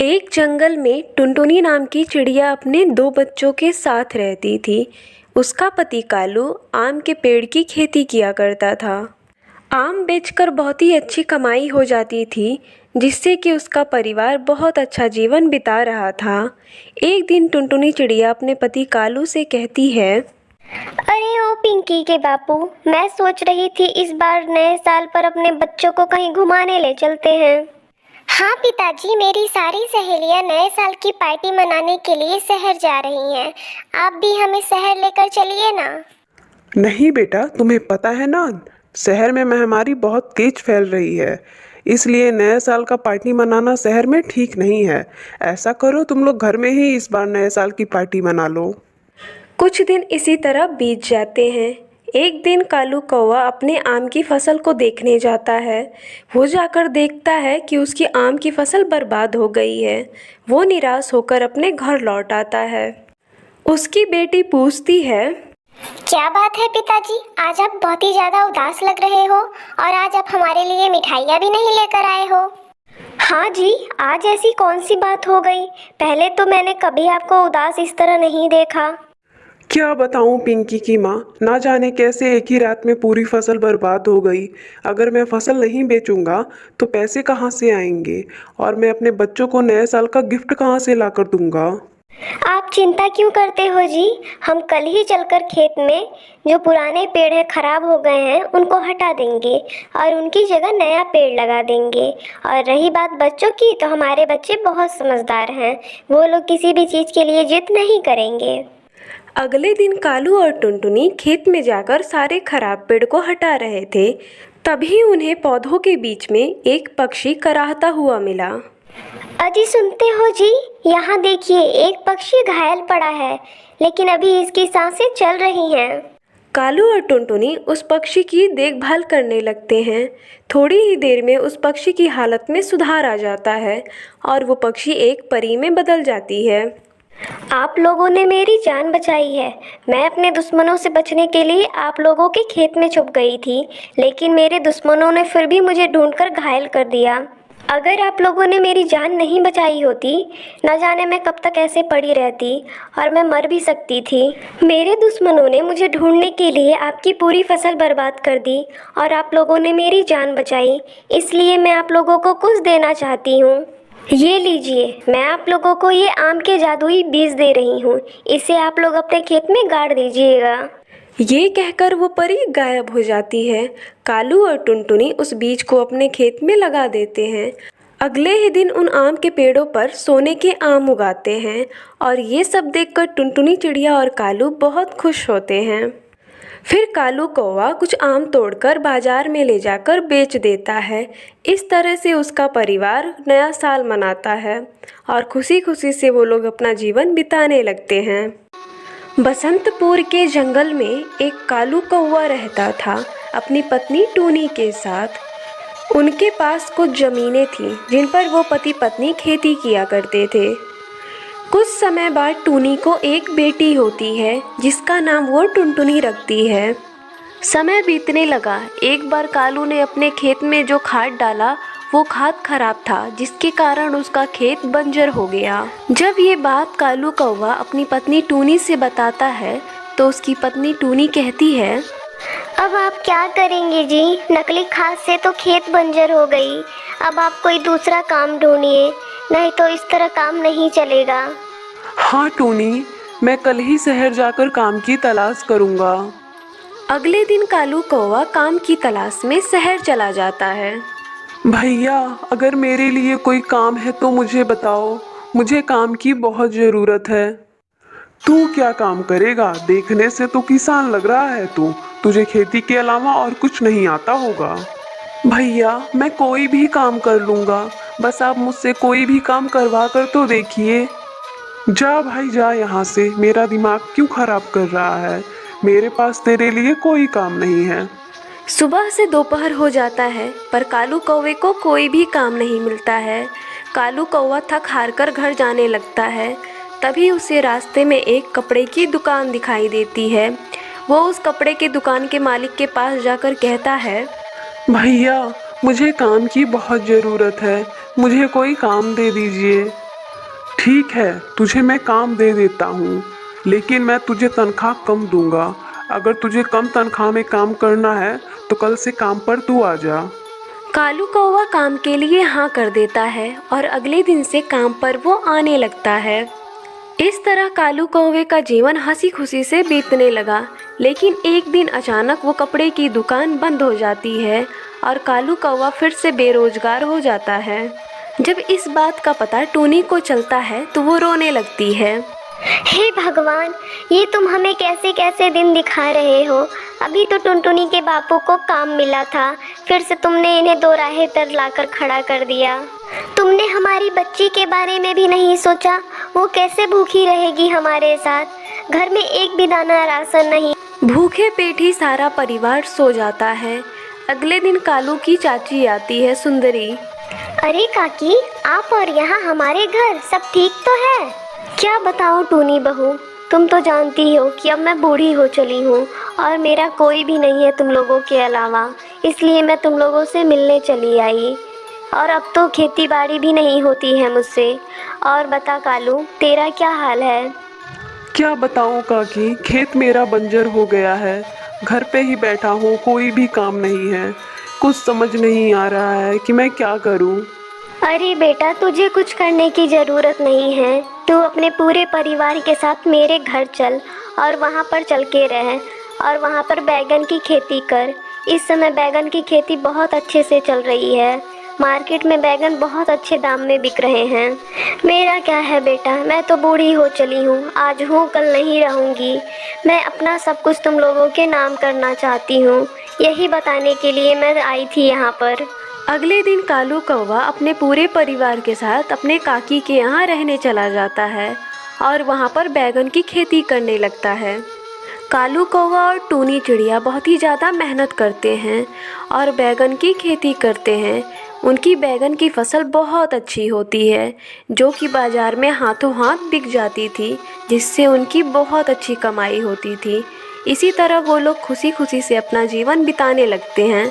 एक जंगल में टुनटुनी नाम की चिड़िया अपने दो बच्चों के साथ रहती थी। उसका पति कालू आम के पेड़ की खेती किया करता था। आम बेचकर बहुत ही अच्छी कमाई हो जाती थी, जिससे कि उसका परिवार बहुत अच्छा जीवन बिता रहा था। एक दिन टुनटुनी चिड़िया अपने पति कालू से कहती है, अरे ओ पिंकी के बापू, मैं सोच रही थी इस बार नए साल पर अपने बच्चों को कहीं घुमाने ले चलते हैं। हाँ पिताजी, मेरी सारी सहेलियां नए साल की पार्टी मनाने के लिए शहर जा रही हैं। आप भी हमें शहर लेकर चलिए ना। नहीं बेटा, तुम्हें पता है ना, शहर में महामारी बहुत तेज फैल रही है। इसलिए नए साल का पार्टी मनाना शहर में ठीक नहीं है। ऐसा करो, तुम लोग घर में ही इस बार नए साल की पार्टी मना लो। कुछ दिन इसी तरह बीत जाते हैं। एक दिन कालू कौवा अपने आम की फसल को देखने जाता है। वो जाकर देखता है कि उसकी आम की फसल बर्बाद हो गई है। वो निराश होकर अपने घर लौट आता है। उसकी बेटी पूछती है, क्या बात है पिताजी, आज आप बहुत ही ज्यादा उदास लग रहे हो और आज आप हमारे लिए मिठाइयाँ भी नहीं लेकर आए हो। हाँ जी, आज ऐसी कौन सी बात हो गई? पहले तो मैंने कभी आपको उदास इस तरह नहीं देखा। क्या बताऊं पिंकी की माँ, ना जाने कैसे एक ही रात में पूरी फसल बर्बाद हो गई। अगर मैं फसल नहीं बेचूंगा तो पैसे कहाँ से आएंगे, और मैं अपने बच्चों को नए साल का गिफ्ट कहाँ से लाकर दूंगा। आप चिंता क्यों करते हो जी? हम कल ही चलकर खेत में जो पुराने पेड़ हैं खराब हो गए हैं उनको हटा देंगे और उनकी जगह नया पेड़ लगा देंगे। और रही बात बच्चों की, तो हमारे बच्चे बहुत समझदार हैं, वो लोग किसी भी चीज़ के लिए जिद नहीं करेंगे। अगले दिन कालू और टुनटुनी खेत में जाकर सारे खराब पेड़ को हटा रहे थे। तभी उन्हें पौधों के बीच में एक पक्षी कराहता हुआ मिला। अजी सुनते हो जी, यहाँ देखिए, एक पक्षी घायल पड़ा है, लेकिन अभी इसकी सांसें चल रही हैं। कालू और टुनटुनी उस पक्षी की देखभाल करने लगते हैं। थोड़ी ही देर में उस पक्षी की हालत में सुधार आ जाता है और वो पक्षी एक परी में बदल जाती है। आप लोगों ने मेरी जान बचाई है। मैं अपने दुश्मनों से बचने के लिए आप लोगों के खेत में छुप गई थी, लेकिन मेरे दुश्मनों ने फिर भी मुझे ढूंढकर घायल कर दिया। अगर आप लोगों ने मेरी जान नहीं बचाई होती, न जाने मैं कब तक ऐसे पड़ी रहती और मैं मर भी सकती थी। मेरे दुश्मनों ने मुझे ढूंढने के लिए आपकी पूरी फसल बर्बाद कर दी और आप लोगों ने मेरी जान बचाई, इसलिए मैं आप लोगों को कुछ देना चाहती हूँ। ये लीजिए, मैं आप लोगों को ये आम के जादुई बीज दे रही हूँ। इसे आप लोग अपने खेत में गाड़ दीजिएगा। ये कहकर वो परी गायब हो जाती है। कालू और टुनटुनी उस बीज को अपने खेत में लगा देते हैं। अगले ही दिन उन आम के पेड़ों पर सोने के आम उगाते हैं और ये सब देखकर टुनटुनी चिड़िया और कालू बहुत खुश होते हैं। फिर कालू कौवा कुछ आम तोड़कर बाजार में ले जाकर बेच देता है। इस तरह से उसका परिवार नया साल मनाता है और खुशी खुशी से वो लोग अपना जीवन बिताने लगते हैं। बसंतपुर के जंगल में एक कालू कौवा रहता था अपनी पत्नी टूनी के साथ। उनके पास कुछ ज़मीनें थीं जिन पर वो पति पत्नी खेती किया करते थे। कुछ समय बाद टूनी को एक बेटी होती है जिसका नाम वो टुनटुनी रखती है। समय बीतने लगा। एक बार कालू ने अपने खेत में जो खाद डाला वो खाद खराब था, जिसके कारण उसका खेत बंजर हो गया। जब ये बात कालू कौवा अपनी पत्नी टूनी से बताता है तो उसकी पत्नी टूनी कहती है, अब आप क्या करेंगे जी? नकली खाद से तो खेत बंजर हो गई। अब आप कोई दूसरा काम ढूंढिए, नहीं तो इस तरह काम नहीं चलेगा। हाँ टूनी, मैं कल ही शहर जाकर काम की तलाश करूँगा। अगले दिन कालू कौवा काम की तलाश में शहर चला जाता है। भैया, अगर मेरे लिए कोई काम है तो मुझे बताओ, मुझे काम की बहुत ज़रूरत है। तू क्या काम करेगा? देखने से तो किसान लग रहा है तू। तुझे खेती के अलावा और कुछ नहीं आता होगा। भैया, मैं कोई भी काम कर लूँगा, बस आप मुझसे कोई भी काम करवा कर तो देखिए। जा भाई जा यहाँ से, मेरा दिमाग क्यों खराब कर रहा है। मेरे पास तेरे लिए कोई काम नहीं है। सुबह से दोपहर हो जाता है पर कालू कौवे को कोई भी काम नहीं मिलता है। कालू कौवा थक हार कर घर जाने लगता है। तभी उसे रास्ते में एक कपड़े की दुकान दिखाई देती है। वो उस कपड़े की दुकान के मालिक के पास जाकर कहता है, भैया, मुझे काम की बहुत ज़रूरत है, मुझे कोई काम दे दीजिए। ठीक है, तुझे मैं काम दे देता हूँ, लेकिन मैं तुझे तनख्वाह कम दूंगा। अगर तुझे कम तनख्वाह में काम करना है तो कल से काम पर तू आ जा। कालू कौवा काम के लिए हाँ कर देता है और अगले दिन से काम पर वो आने लगता है। इस तरह कालू कौवे का जीवन हंसी खुशी से बीतने लगा। लेकिन एक दिन अचानक वो कपड़े की दुकान बंद हो जाती है और कालू कौवा फिर से बेरोजगार हो जाता है। जब इस बात का पता टूनी को चलता है तो वो रोने लगती है। हे भगवान, ये तुम हमें कैसे कैसे दिन दिखा रहे हो। अभी तो टुनटुनी के बापू को काम मिला था, फिर से तुमने इन्हें दो राहें पर लाकर खड़ा कर दिया। तुमने हमारी बच्ची के बारे में भी नहीं सोचा, वो कैसे भूखी रहेगी हमारे साथ। घर में एक भी दाना राशन नहीं। भूखे पेट ही सारा परिवार सो जाता है। अगले दिन कालू की चाची आती है, सुंदरी। अरे काकी, आप और यहाँ हमारे घर सब ठीक तो है? क्या बताऊँ टूनी बहू, तुम तो जानती हो कि अब मैं बूढ़ी हो चली हूँ और मेरा कोई भी नहीं है तुम लोगों के अलावा, इसलिए मैं तुम लोगों से मिलने चली आई। और अब तो खेती बाड़ी भी नहीं होती है मुझसे। और बता कालू, तेरा क्या हाल है? क्या बताऊँ काकी, खेत मेरा बंजर हो गया है। घर पे ही बैठा हूँ, कोई भी काम नहीं है। कुछ समझ नहीं आ रहा है कि मैं क्या करूँ। अरे बेटा, तुझे कुछ करने की ज़रूरत नहीं है। तू अपने पूरे परिवार के साथ मेरे घर चल और वहाँ पर चल के रह और वहाँ पर बैगन की खेती कर। इस समय बैगन की खेती बहुत अच्छे से चल रही है। मार्केट में बैगन बहुत अच्छे दाम में बिक रहे हैं। मेरा क्या है बेटा, मैं तो बूढ़ी हो चली हूँ, आज हूँ कल नहीं रहूँगी। मैं अपना सब कुछ तुम लोगों के नाम करना चाहती हूँ, यही बताने के लिए मैं आई थी यहाँ पर। अगले दिन कालू कौवा अपने पूरे परिवार के साथ अपने काकी के यहाँ रहने चला जाता है और वहाँ पर बैगन की खेती करने लगता है। कालू कौवा और टूनी चिड़िया बहुत ही ज़्यादा मेहनत करते हैं और बैगन की खेती करते हैं। उनकी बैगन की फसल बहुत अच्छी होती है, जो कि बाज़ार में हाथों हाथ बिक जाती थी, जिससे उनकी बहुत अच्छी कमाई होती थी। इसी तरह वो लोग खुशी खुशी से अपना जीवन बिताने लगते हैं।